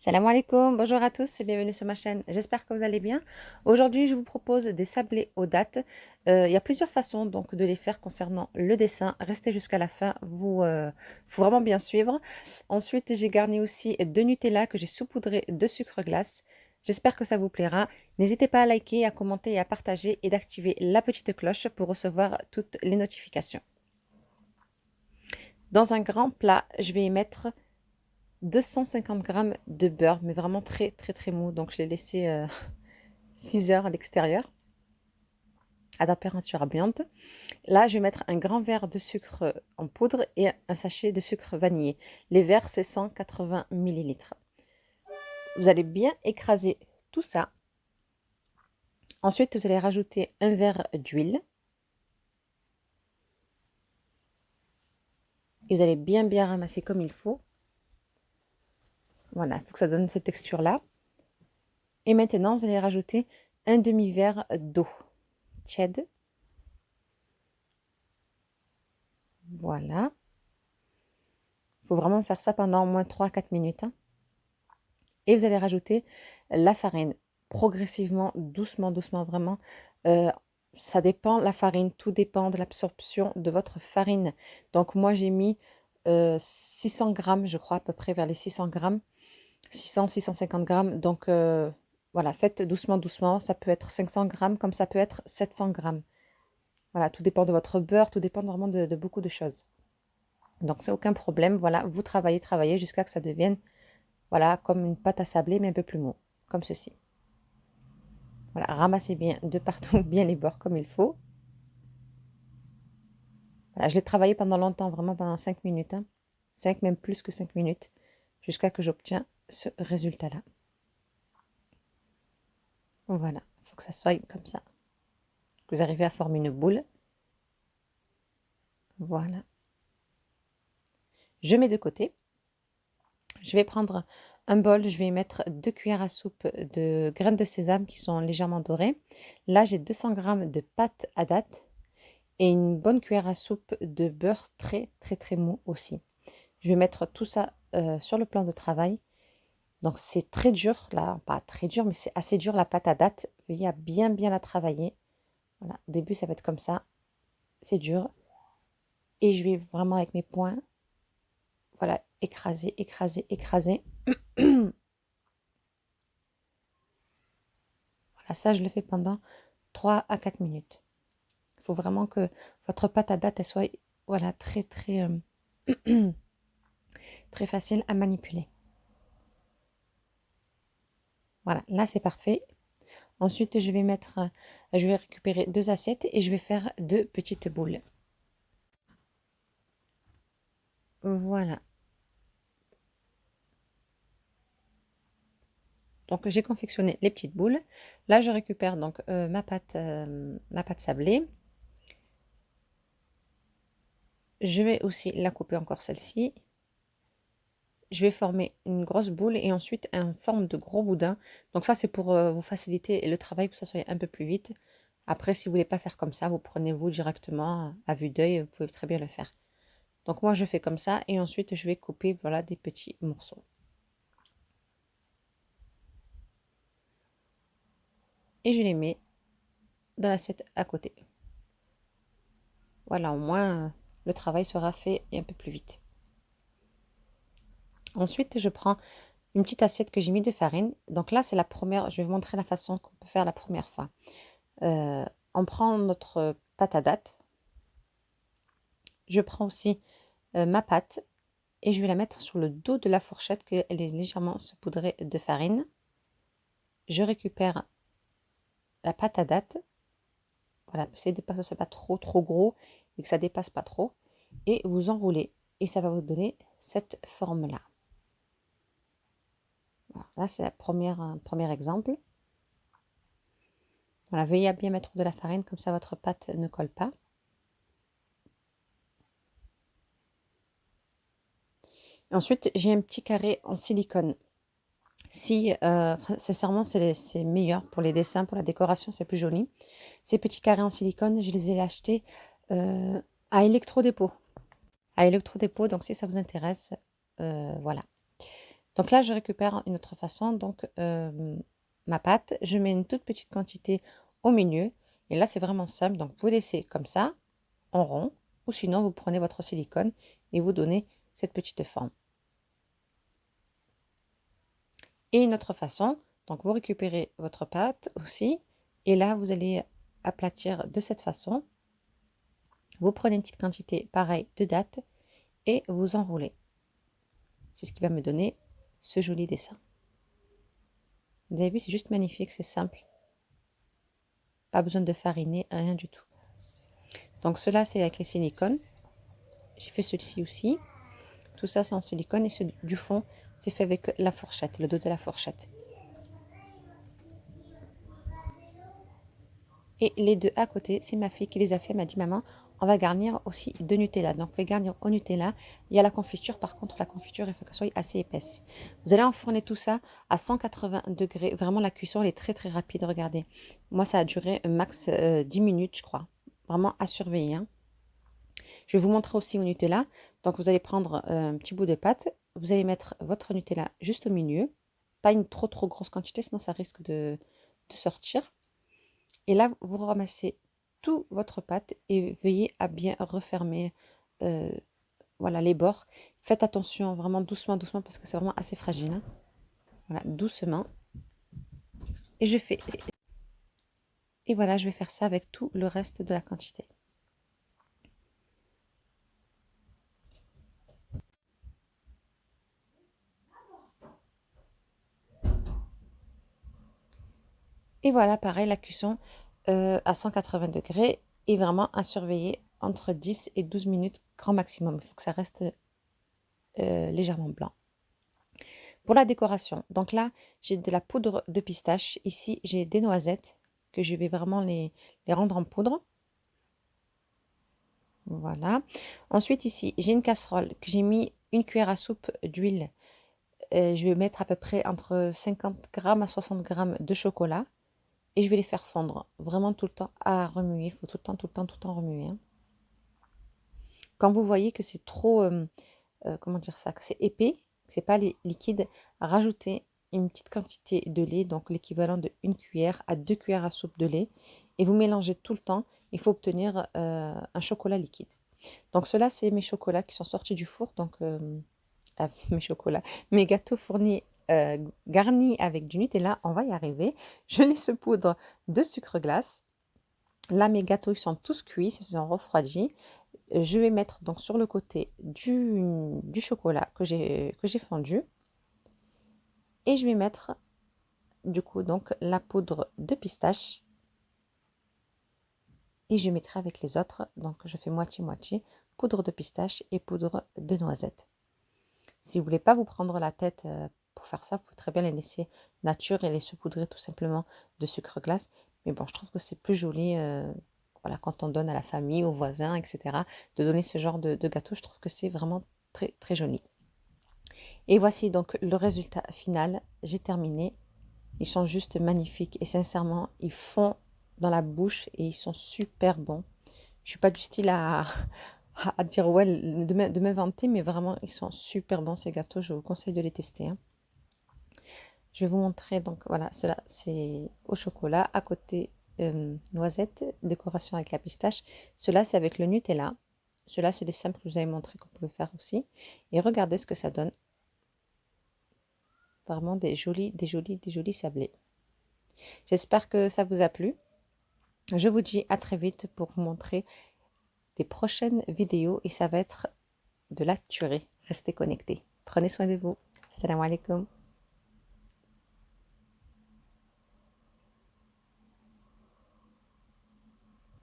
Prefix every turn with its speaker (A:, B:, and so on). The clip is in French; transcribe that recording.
A: Salam alaikum, bonjour à tous et bienvenue sur ma chaîne. J'espère que vous allez bien. Aujourd'hui, je vous propose des sablés aux dattes. Il y a plusieurs façons donc de les faire concernant le dessin. Restez jusqu'à la fin, faut vraiment bien suivre. Ensuite, j'ai garni aussi de Nutella que j'ai saupoudré de sucre glace. J'espère que ça vous plaira. N'hésitez pas à liker, à commenter et à partager et d'activer la petite cloche pour recevoir toutes les notifications. Dans un grand plat, je vais y mettre 250 grammes de beurre, mais vraiment très très très mou. Donc je l'ai laissé 6 heures à l'extérieur, à température ambiante. Là, je vais mettre un grand verre de sucre en poudre et un sachet de sucre vanillé. Les verres, c'est 180 millilitres. Vous allez bien écraser tout ça. Ensuite, vous allez rajouter un verre d'huile. Et vous allez bien bien ramasser comme il faut. Voilà, il faut que ça donne cette texture-là. Et maintenant, vous allez rajouter un demi-verre d'eau tiède. Voilà. Il faut vraiment faire ça pendant au moins 3-4 minutes. Hein. Et vous allez rajouter la farine progressivement, doucement, doucement, vraiment. Ça dépend, la farine, tout dépend de l'absorption de votre farine. Donc moi, j'ai mis 600 grammes, je crois, à peu près vers les 600 grammes. 600, 650 grammes. Donc voilà, faites doucement, doucement. Ça peut être 500 grammes comme ça peut être 700 grammes. Voilà, tout dépend de votre beurre, tout dépend vraiment de beaucoup de choses. Donc c'est aucun problème. Voilà, vous travaillez, travaillez jusqu'à que ça devienne, voilà, comme une pâte à sabler, mais un peu plus mou, comme ceci. Voilà, ramassez bien de partout, bien les bords comme il faut. Voilà, je l'ai travaillé pendant longtemps, vraiment pendant 5 minutes. Hein. 5, même plus que 5 minutes, jusqu'à que j'obtiens ce résultat-là. Voilà, il faut que ça soit comme ça. Vous arrivez à former une boule. Voilà. Je mets de côté. Je vais prendre un bol, je vais y mettre 2 cuillères à soupe de graines de sésame qui sont légèrement dorées. Là, j'ai 200 grammes de pâte à date et une bonne cuillère à soupe de beurre très très très mou aussi. Je vais mettre tout ça sur le plan de travail. Donc c'est très dur, là, pas très dur, mais c'est assez dur la pâte à date. Veuillez à bien bien la travailler. Voilà, au début ça va être comme ça, c'est dur. Et je vais vraiment avec mes poings, voilà, écraser, écraser, écraser. Voilà, ça je le fais pendant 3 à 4 minutes. Il faut vraiment que votre pâte à date elle soit, voilà, très très très facile à manipuler. Voilà, là c'est parfait. Ensuite, je vais récupérer 2 assiettes et je vais faire 2 petites boules. Voilà. Donc j'ai confectionné les petites boules. Là, je récupère donc ma pâte sablée. Je vais aussi la couper encore celle-ci. Je vais former une grosse boule et ensuite en forme de gros boudin. Donc ça, c'est pour vous faciliter le travail, pour que ça soit un peu plus vite. Après, si vous voulez pas faire comme ça, vous prenez vous directement à vue d'œil, vous pouvez très bien le faire. Donc moi, je fais comme ça et ensuite, je vais couper, voilà, des petits morceaux. Et je les mets dans l'assiette à côté. Voilà, au moins, le travail sera fait et un peu plus vite. Ensuite, je prends une petite assiette que j'ai mis de farine. Donc là, c'est la première, je vais vous montrer la façon qu'on peut faire la première fois. On prend notre pâte à date. Je prends aussi ma pâte et je vais la mettre sur le dos de la fourchette, qu'elle est légèrement saupoudrée de farine. Je récupère la pâte à date. Voilà, essayez de pas que ce soit pas trop trop gros et que ça dépasse pas trop. Et vous enroulez et ça va vous donner cette forme-là. Voilà, là, c'est un premier exemple. Voilà, veuillez à bien mettre de la farine, comme ça votre pâte ne colle pas. Ensuite, j'ai un petit carré en silicone. Si, sincèrement, c'est meilleur pour les dessins, pour la décoration, c'est plus joli. Ces petits carrés en silicone, je les ai achetés à Electrodépôt. À Electrodépôt, donc si ça vous intéresse, voilà. Donc là, je récupère une autre façon. Donc, ma pâte, je mets une toute petite quantité au milieu. Et là, c'est vraiment simple. Donc, vous laissez comme ça, en rond. Ou sinon, vous prenez votre silicone et vous donnez cette petite forme. Et une autre façon, donc vous récupérez votre pâte aussi. Et là, vous allez aplatir de cette façon. Vous prenez une petite quantité, pareil, de dattes et vous enroulez. C'est ce qui va me donner ce joli dessin. Vous avez vu, c'est juste magnifique, c'est simple. Pas besoin de fariner, rien du tout. Donc cela, c'est avec les silicones. J'ai fait celui-ci aussi. Tout ça, c'est en silicone et ce du fond, c'est fait avec la fourchette, le dos de la fourchette. Et les deux à côté, c'est ma fille qui les a fait. Elle m'a dit, maman, on va garnir aussi de Nutella. Donc, vous pouvez garnir au Nutella. Il y a la confiture. Par contre, la confiture, il faut qu'elle soit assez épaisse. Vous allez enfourner tout ça à 180 degrés. Vraiment, la cuisson, elle est très, très rapide. Regardez. Moi, ça a duré max 10 minutes, je crois. Vraiment à surveiller. Hein. Je vais vous montrer aussi au Nutella. Donc, vous allez prendre un petit bout de pâte. Vous allez mettre votre Nutella juste au milieu. Pas une trop, trop grosse quantité, sinon ça risque de sortir. Et là, vous ramassez tout votre pâte et veillez à bien refermer voilà, les bords. Faites attention, vraiment doucement, doucement, parce que c'est vraiment assez fragile. Hein. Voilà, doucement. Et je fais... Et voilà, je vais faire ça avec tout le reste de la quantité. Et voilà, pareil, la cuisson à 180 degrés et vraiment à surveiller entre 10 et 12 minutes grand maximum. Il faut que ça reste légèrement blanc. Pour la décoration, donc là, j'ai de la poudre de pistache. Ici, j'ai des noisettes que je vais vraiment les rendre en poudre. Voilà. Ensuite, ici, j'ai une casserole que j'ai mis une cuillère à soupe d'huile. Je vais mettre à peu près entre 50 grammes à 60 grammes de chocolat. Et je vais les faire fondre vraiment tout le temps à remuer. Il faut tout le temps, tout le temps, tout le temps remuer. Hein. Quand vous voyez que c'est trop, comment dire ça, que c'est épais, que c'est pas liquide, rajoutez une petite quantité de lait, donc l'équivalent de 1 cuillère à 2 cuillères à soupe de lait. Et vous mélangez tout le temps. Il faut obtenir un chocolat liquide. Donc ceux-là, c'est mes chocolats qui sont sortis du four. Donc mes chocolats, mes gâteaux fournis, garnis avec du Nutella, on va y arriver. Je les saupoudre de sucre glace. Là, mes gâteaux, ils sont tous cuits, ils se sont refroidis. Je vais mettre donc sur le côté du chocolat que j'ai fondu. Et je vais mettre du coup donc la poudre de pistache. Et je mettrai avec les autres, donc je fais moitié-moitié, poudre de pistache et poudre de noisette. Si vous voulez pas vous prendre la tête pour faire ça, vous pouvez très bien les laisser nature et les saupoudrer tout simplement de sucre glace. Mais bon, je trouve que c'est plus joli voilà, quand on donne à la famille, aux voisins, etc. De donner ce genre de gâteau, je trouve que c'est vraiment très, très joli. Et voici donc le résultat final. J'ai terminé. Ils sont juste magnifiques et sincèrement, ils font dans la bouche et ils sont super bons. Je suis pas du style à dire ouais, de m'inventer, mais vraiment, ils sont super bons ces gâteaux. Je vous conseille de les tester. Hein. Je vais vous montrer, donc voilà, cela c'est au chocolat. À côté, noisette, décoration avec la pistache. Cela c'est avec le Nutella. Cela c'est les simples que je vous avais montré qu'on pouvait faire aussi. Et regardez ce que ça donne. Vraiment des jolis sablés. J'espère que ça vous a plu. Je vous dis à très vite pour vous montrer des prochaines vidéos et ça va être de la tuerie. Restez connectés. Prenez soin de vous. Salam alaikum.